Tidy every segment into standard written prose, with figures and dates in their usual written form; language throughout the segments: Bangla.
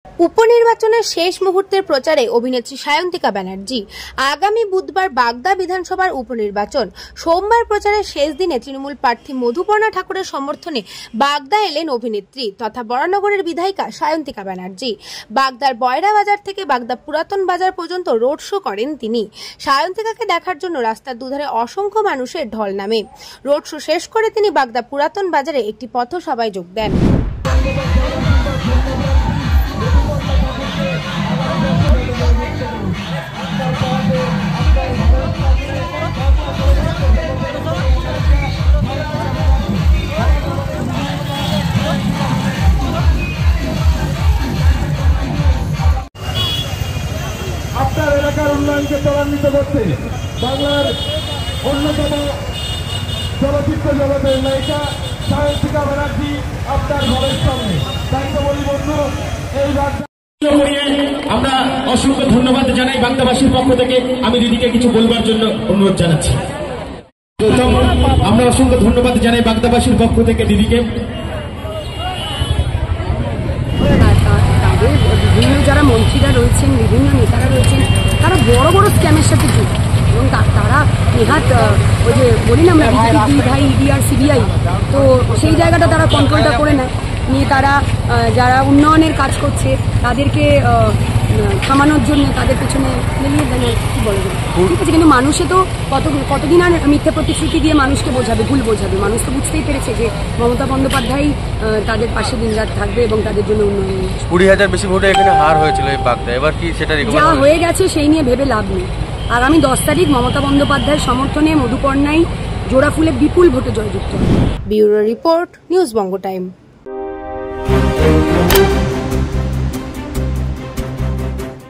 উপনির্বাচনের শেষ মুহূর্তের প্রচারে অভিনেত্রী সায়ন্তিকা ব্যানার্জি। আগামী বুধবার বাগদা বিধানসভার উপনির্বাচন। সোমবার প্রচারের শেষ দিনে তৃণমূল প্রার্থী মধুপর্ণা ঠাকুরের সমর্থনে বাগদা এলেন অভিনেত্রী তথা বরানগরের বিধায়িকা সায়ন্তিকা ব্যানার্জি। বাগদার বয়রা বাজার থেকে বাগদা পুরাতন বাজার পর্যন্ত রোড শো করেন তিনি। সায়ন্তিকাকে দেখার জন্য রাস্তার দুধারে অসংখ্য মানুষের ঢল নামে। রোড শো শেষ করে তিনি বাগদা পুরাতন বাজারে একটি পথসভায় যোগ দেন। আপনার এলাকার উন্নয়নকে ত্বরান্বিত করতে বাংলার অন্যতম চলচ্চিত্র জগতের নায়িকা সায়ন্তিকা ব্যানার্জি আপনার ঘরের সামনে। তাই তো বলি বন্ধু, এই আমরা অসংখ্য ধন্যবাদ জানাই বাগদাবাসীর পক্ষ থেকে। আমি দিদিকে কিছু বলবার জন্য অনুরোধ জানাচ্ছি। প্রথম আমরা অসংখ্য ধন্যবাদ জানাই বাগদাবাসীর পক্ষ থেকে দিদিকে। বিভিন্ন যারা মন্ত্রীরা রয়েছেন, বিভিন্ন নেতারা রয়েছেন, তারা বড় বড় স্ক্যামের সাথে যুক্ত এবং তারা নেহাত ওই যে বলি না আমরা ভাই ইডি আর সিবিআই, তো সেই জায়গাটা তারা কন্ট্রোলটা করে নেয়, নিয়ে তারা যারা উন্নয়নের কাজ করছে তাদেরকে থামানোর জন্য তাদের পেছনে মিলিয়ে দেন। কি বলে ঠিক আছে, কিন্তু মানুষে তো কতদিন আর মিথ্যা প্রতিশ্রুতি দিয়ে মানুষকে বোঝাবে, ভুল বোঝাবে। মানুষ তো বুঝতেই পেরেছে যে মমতা বন্দ্যোপাধ্যায় তাদের পাশে দিনরাত থাকবে এবং তাদের জন্য উন্নয়ন। 20,000 বেশি ভোটে এখানে হার হয়েছিল এই বাগদা, এবার কি সেটা যা হয়ে গেছে সেই নিয়ে ভেবে লাভ নেই। আগামী 10 তারিখ মমতা বন্দ্যোপাধ্যায়ের সমর্থনে মধুপর্ণাই জোড়া ফুলে বিপুল ভোটে জয়যুক্ত। ব্যুরো রিপোর্ট, নিউজ বঙ্গ টাইম।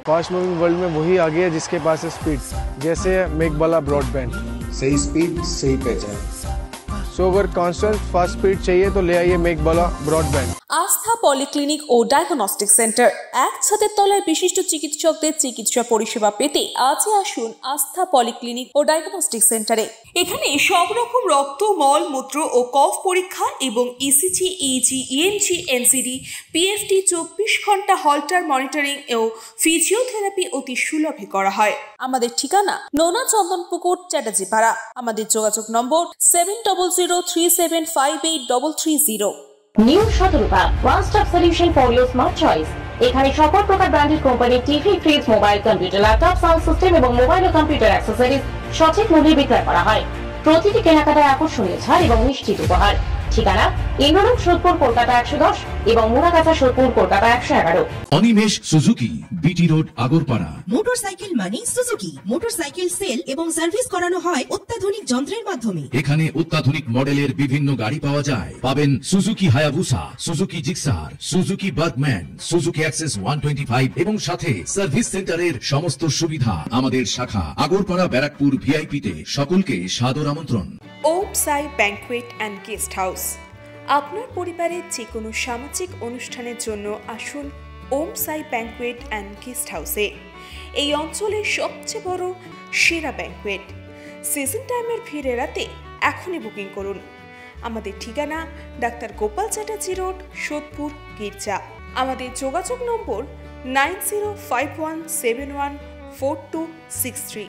फास्ट मूविंग वर्ल्ड में वही आगे है जिसके पास है स्पीड, जैसे मेघबाला ब्रॉडबैंड। सही स्पीड सही पहचान। सो अगर कांस्टेंट फास्ट स्पीड चाहिए तो ले आइए मेघबाला ब्रॉडबैंड। আস্থা পলিক্লিনিক ও ডায়াগনস্টিক সেন্টার, এক ছাদের তলায় বিশিষ্ট চিকিৎসকদের চিকিৎসা পরিষেবা পেতে আজই আসুন আস্থা পলিক্লিনিক ও ডায়াগনস্টিক সেন্টারে। এখানে সব রকম রক্ত, মল, মূত্র ও কফ পরীক্ষা এবং ECG, easy, ENG, NCD, PFT 24 ঘন্টা হল্টার মনিটরিং ও ফিজিওথেরাপি অতি সুলভে করা হয়। আমাদের ঠিকানা নোনা চন্দনপুকুর, চ্যাটার্জিপাড়া। আমাদের যোগাযোগ নম্বর 7003758330। New Shatarupa, one stop solution for your smart choice. এখানে সকল প্রকার ব্র্যান্ডেড কোম্পানির TV, fridge, mobile, computer, laptop, sound system এবং মোবাইল ও কম্পিউটার অ্যাক্সেসরিজ সঠিক মূল্যে বিক্রয় করা হয়। প্রতিটি কেনাকাটায় আকর্ষণীয় ছাড় এবং নিশ্চিত উপহার। ঠিকানা ইন্দ্রলোক, সোদপুর, কলকাতা 110 এবং Muragachha, Sodepur, Kolkata 111। Animesh Suzuki, BT road, Agarpara. Motorcycle মানে সুজুকি। মোটরসাইকেল সেল এবং সার্ভিস করানো হয় অত্যাধুনিক যন্ত্রের মাধ্যমে। এখানে অত্যাধুনিক মডেলের বিভিন্ন গাড়ি পাওয়া যায়। পাবেন Suzuki Hayabusa, Suzuki Gixxer, Suzuki Bergman, Suzuki access 125 এবং সাথে সার্ভিস সেন্টারের সমস্ত সুবিধা। আমাদের শাখা আগরপাড়া, ব্যারাকপুর ভিআইপি তে। সকলকে সাদর আমন্ত্রণ। ওম সাই ব্যাংকুয়েট অ্যান্ড গেস্ট হাউস। আপনার পরিবারের যে কোনো সামাজিক অনুষ্ঠানের জন্য আসুন ওম সাই ব্যাংকুয়েট অ্যান্ড গেস্ট হাউসে। এই অঞ্চলের সবচেয়ে বড় সেরা ব্যাংকুয়েট। সিজন টাইমের ভিড় এড়াতে এখনই বুকিং করুন। আমাদের ঠিকানা ডাক্তার গোপাল চ্যাটার্জি রোড, সোদপুর, গির্জা। আমাদের যোগাযোগ নম্বর 9051714263।